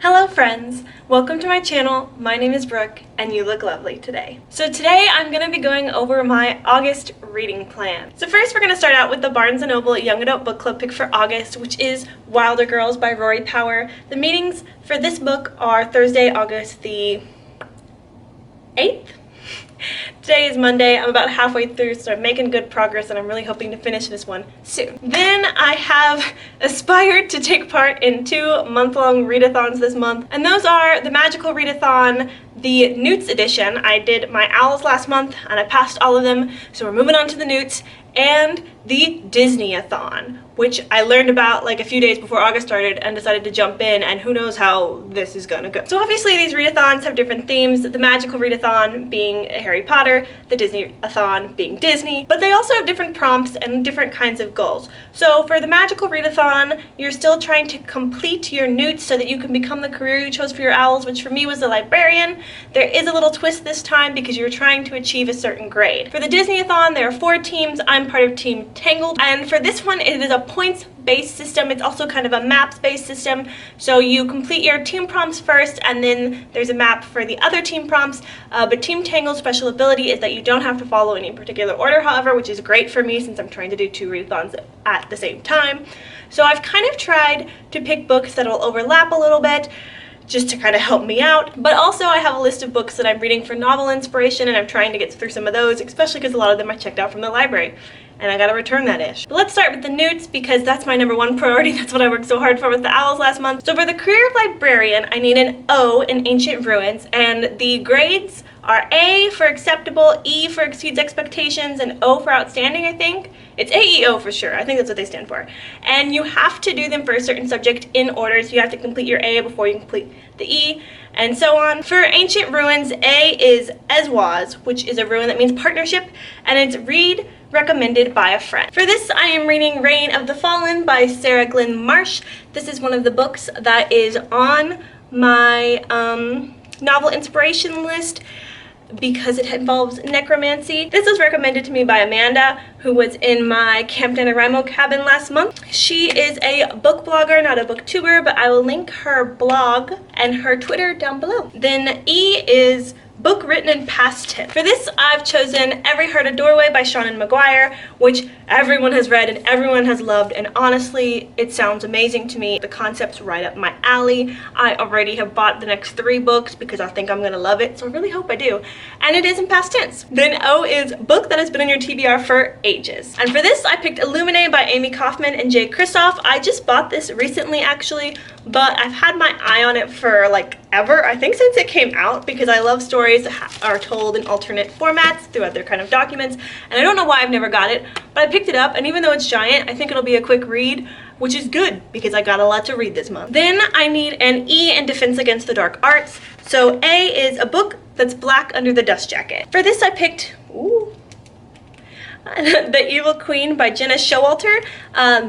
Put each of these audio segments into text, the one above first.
Hello friends! Welcome to my channel. My name is Brooke and you look lovely today. So today I'm going to be going over my August reading plan. So first we're going to start out with the Barnes & Noble Young Adult Book Club pick for August, which is Wilder Girls by Rory Power. The meetings for this book are Thursday, August the 8th. Today is Monday. I'm about halfway through, so I'm making good progress and I'm really hoping to finish this one soon. Then I have aspired to take part in 2 month-long readathons this month, and those are the Magical Readathon, the NEWTS edition. I did my owls last month and I passed all of them, so we're moving on to the NEWTS, and the Disney-A-Thon, which I learned about like a few days before August started and decided to jump in, and who knows how this is gonna go. So obviously these readathons have different themes, the Magical Readathon being Harry Potter, the Disney-A-Thon being Disney, but they also have different prompts and different kinds of goals. So for the Magical Readathon, you're still trying to complete your NEWTS so that you can become the career you chose for your owls, which for me was the librarian. There is a little twist this time because you're trying to achieve a certain grade. For the Disney-A-Thon, there are 4 teams. I'm part of Team Tangled, and for this one it is a points-based system. It's also kind of a maps-based system, so you complete your team prompts first and then there's a map for the other team prompts, but Team Tangled's special ability is that you don't have to follow any particular order, however, which is great for me since I'm trying to do 2 readathons at the same time. So I've kind of tried to pick books that will overlap a little bit, just to kind of help me out, but also I have a list of books that I'm reading for novel inspiration and I'm trying to get through some of those, especially because a lot of them I checked out from the library and I gotta return that ish. But let's start with the NEWTS because that's my #1 priority. That's what I worked so hard for with the owls last month. So for the career of librarian, I need an O in Ancient Ruins, and the grades are A for acceptable, E for exceeds expectations, and O for outstanding, I think. It's AEO for sure. I think that's what they stand for. And you have to do them for a certain subject in order, so you have to complete your A before you complete the E, and so on. For Ancient Ruins, A is Ezwaz, which is a ruin that means partnership, and it's read recommended by a friend. For this, I am reading Reign of the Fallen by Sarah Glynn Marsh. This is one of the books that is on my novel inspiration list because it involves necromancy. This was recommended to me by Amanda, who was in my Camp NaNoWriMo cabin last month. She is a book blogger, not a booktuber, but I will link her blog and her Twitter down below. Then E is book written in past tense. For this, I've chosen Every Heart a Doorway by Seanan McGuire, which everyone has read and everyone has loved, and honestly, it sounds amazing to me. The concept's right up my alley. I already have bought the next 3 books because I think I'm gonna love it, so I really hope I do. And it is in past tense. Then O is book that has been in your TBR for ages. And for this, I picked ILLUMINAE by Amie Kaufman and Kristoff. I just bought this recently, actually, but I've had my eye on it for like ever, I think since it came out, because I love stories that are told in alternate formats through other kind of documents, and I don't know why I've never got it, but I picked it up, and even though it's giant, I think it'll be a quick read, which is good because I got a lot to read this month. Then I need an E in Defense Against the Dark Arts. So A is a book that's black under the dust jacket. For this I picked, The Evil Queen by Gena Showalter.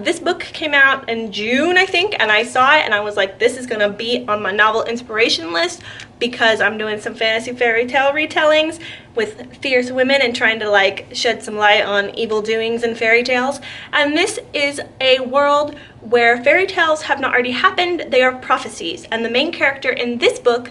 This book came out in June, I think, and I saw it and I was like, this is gonna be on my novel inspiration list because I'm doing some fantasy fairy tale retellings with fierce women and trying to like shed some light on evil doings in fairy tales. And this is a world where fairy tales have not already happened, they are prophecies. And the main character in this book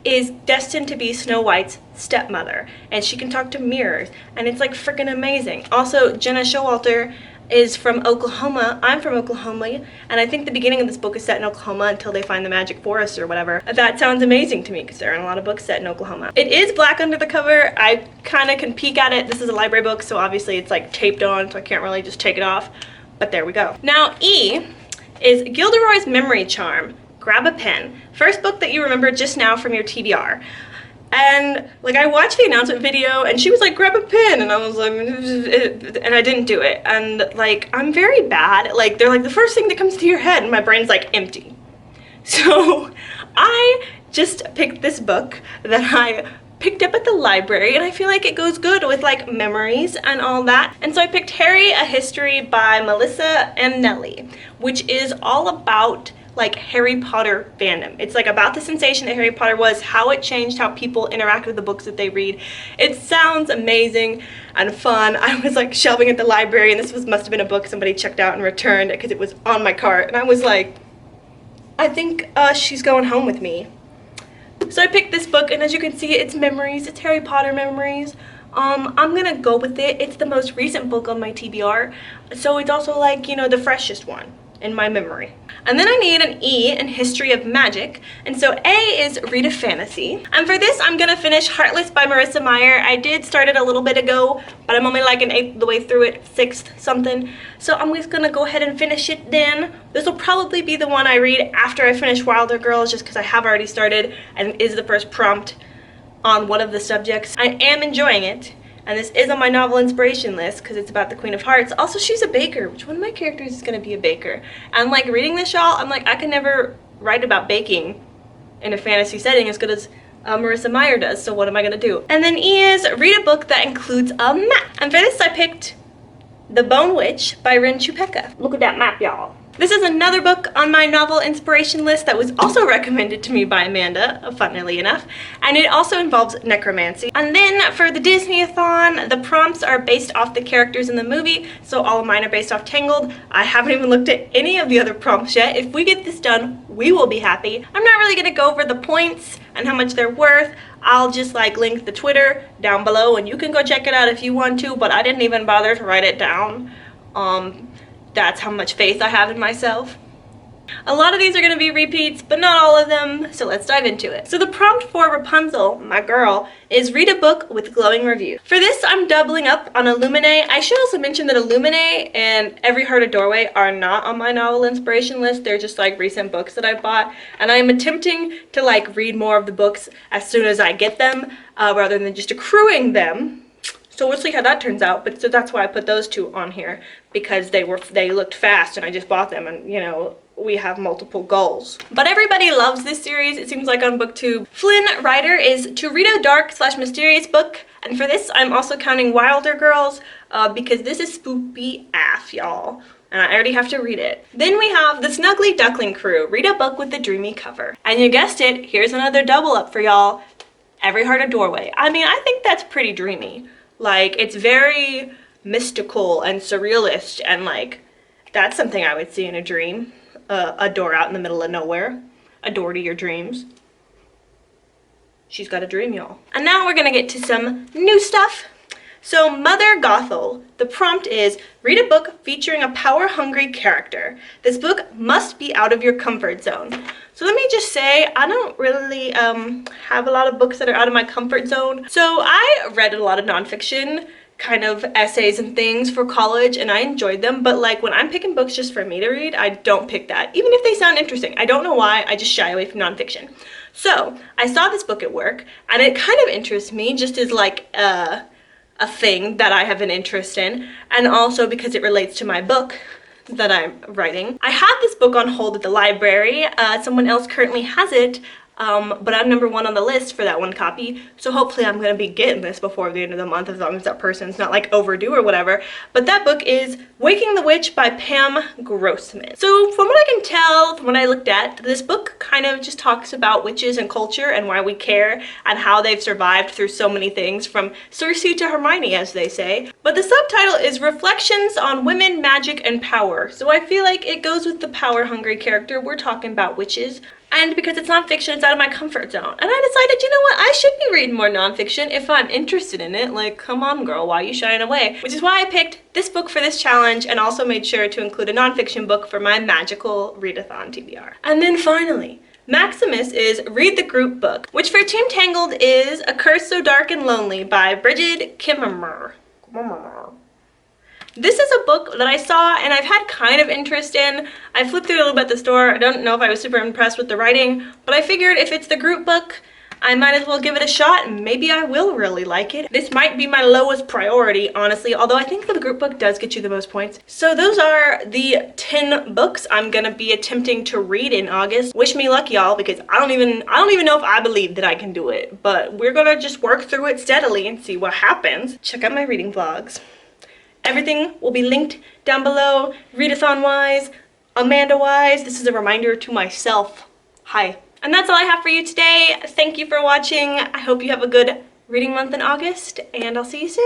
is destined to be Snow White's stepmother, and she can talk to mirrors, and it's like freaking amazing. Also, Gena Showalter is from Oklahoma. I'm from Oklahoma, and I think the beginning of this book is set in Oklahoma until they find the magic forest or whatever. That sounds amazing to me because there aren't a lot of books set in Oklahoma. It is black under the cover. I kind of can peek at it. This is a library book, so obviously it's like taped on, so I can't really just take it off, but there we go. Now E is Gilderoy's Memory Charm. Grab a pen. First book that you remember just now from your TBR. And like I watched the announcement video and she was like, grab a pen, and I was like, and I didn't do it. And like, I'm very bad. Like, they're like the first thing that comes to your head, and my brain's like empty. So I just picked this book that I picked up at the library, and I feel like it goes good with like memories and all that. And so I picked Harry, A History by Marissa and Anelli, which is all about like Harry Potter fandom. It's like about the sensation that Harry Potter was, how it changed how people interact with the books that they read. It sounds amazing and fun. I was like shelving at the library, and this must have been a book somebody checked out and returned because it was on my cart, and I was like, I think she's going home with me. So I picked this book, and as you can see, it's memories. It's Harry Potter memories. I'm gonna go with it. It's the most recent book on my TBR, so it's also like, you know, the freshest one in my memory. And then I need an E in History of Magic, and so A is Read a Fantasy. And for this, I'm gonna finish Heartless by Marissa Meyer. I did start it a little bit ago, but I'm only like an eighth of the way through it, sixth something. So I'm just gonna go ahead and finish it then. This will probably be the one I read after I finish Wilder Girls, just because I have already started and it is the first prompt on one of the subjects. I am enjoying it. And this is on my novel inspiration list because it's about the Queen of Hearts. Also, she's a baker, which one of my characters is going to be a baker. And like reading this, y'all, I'm like, I can never write about baking in a fantasy setting as good as Marissa Meyer does, so what am I going to do? And then E is read a book that includes a map. And for this, I picked The Bone Witch by Chupeco. Look at that map, y'all. This is another book on my novel inspiration list that was also recommended to me by Amanda, funnily enough, and it also involves necromancy. And then for the Disney-A-Thon, the prompts are based off the characters in the movie, so all of mine are based off Tangled. I haven't even looked at any of the other prompts yet. If we get this done, we will be happy. I'm not really gonna go over the points and how much they're worth. I'll just like link the Twitter down below and you can go check it out if you want to, but I didn't even bother to write it down. That's how much faith I have in myself. A lot of these are going to be repeats, but not all of them, so let's dive into it. So the prompt for Rapunzel, my girl, is read a book with glowing reviews. For this, I'm doubling up on ILLUMINAE. I should also mention that ILLUMINAE and Every Heart a Doorway are not on my novel inspiration list. They're just like recent books that I bought, and I'm attempting to like read more of the books as soon as I get them, rather than just accruing them. So we'll see how that turns out, but so that's why I put those two on here, because they looked fast and I just bought them, and you know, we have multiple goals. But everybody loves this series, it seems like on BookTube. Flynn Rider is to read a dark/mysterious book, and for this I'm also counting Wilder Girls, because this is spoopy AF, y'all. And I already have to read it. Then we have The Snuggly Duckling Crew, read a book with a dreamy cover. And you guessed it, here's another double up for y'all, Every Heart a Doorway. I mean, I think that's pretty dreamy. Like, it's very mystical and surrealist, and like, that's something I would see in a dream. A door out in the middle of nowhere. A door to your dreams. She's got a dream, y'all. And now we're gonna get to some new stuff. So Mother Gothel, the prompt is, read a book featuring a power-hungry character. This book must be out of your comfort zone. So let me just say, I don't really have a lot of books that are out of my comfort zone. So I read a lot of nonfiction, kind of essays and things for college, and I enjoyed them, but like when I'm picking books just for me to read, I don't pick that, even if they sound interesting. I don't know why, I just shy away from nonfiction. So I saw this book at work, and it kind of interests me just as like a thing that I have an interest in, and also because it relates to my book that I'm writing. I have this book on hold at the library. Someone else currently has it, but I'm number 1 on the list for that one copy, so hopefully I'm gonna be getting this before the end of the month, as long as that person's not like overdue or whatever. But that book is Waking the Witch by Pam Grossman. So from what I can tell, from what I looked at, this book kind of just talks about witches and culture and why we care and how they've survived through so many things, from Cersei to Hermione, as they say. But the subtitle is Reflections on Women, Magic, and Power. So I feel like it goes with the power-hungry character. We're talking about witches. And because it's nonfiction, it's out of my comfort zone. And I decided, you know what, I should be reading more nonfiction if I'm interested in it. Like, come on, girl, why are you shying away? Which is why I picked this book for this challenge, and also made sure to include a nonfiction book for my magical readathon TBR. And then finally, Maximus is Read the Group Book, which for Team Tangled is A Curse So Dark and Lonely by Brigid Kemmerer. This is a book that I saw and I've had kind of interest in. I flipped through it a little bit at the store. I don't know if I was super impressed with the writing, but I figured if it's the group book, I might as well give it a shot, and maybe I will really like it. This might be my lowest priority, honestly, although I think the group book does get you the most points. So those are the 10 books I'm gonna be attempting to read in August. Wish me luck, y'all, because I don't even know if I believe that I can do it, but we're gonna just work through it steadily and see what happens. Check out my reading vlogs. Everything will be linked down below, readathon-wise, Amanda-wise. This is a reminder to myself. Hi. And that's all I have for you today. Thank you for watching. I hope you have a good reading month in August, and I'll see you soon.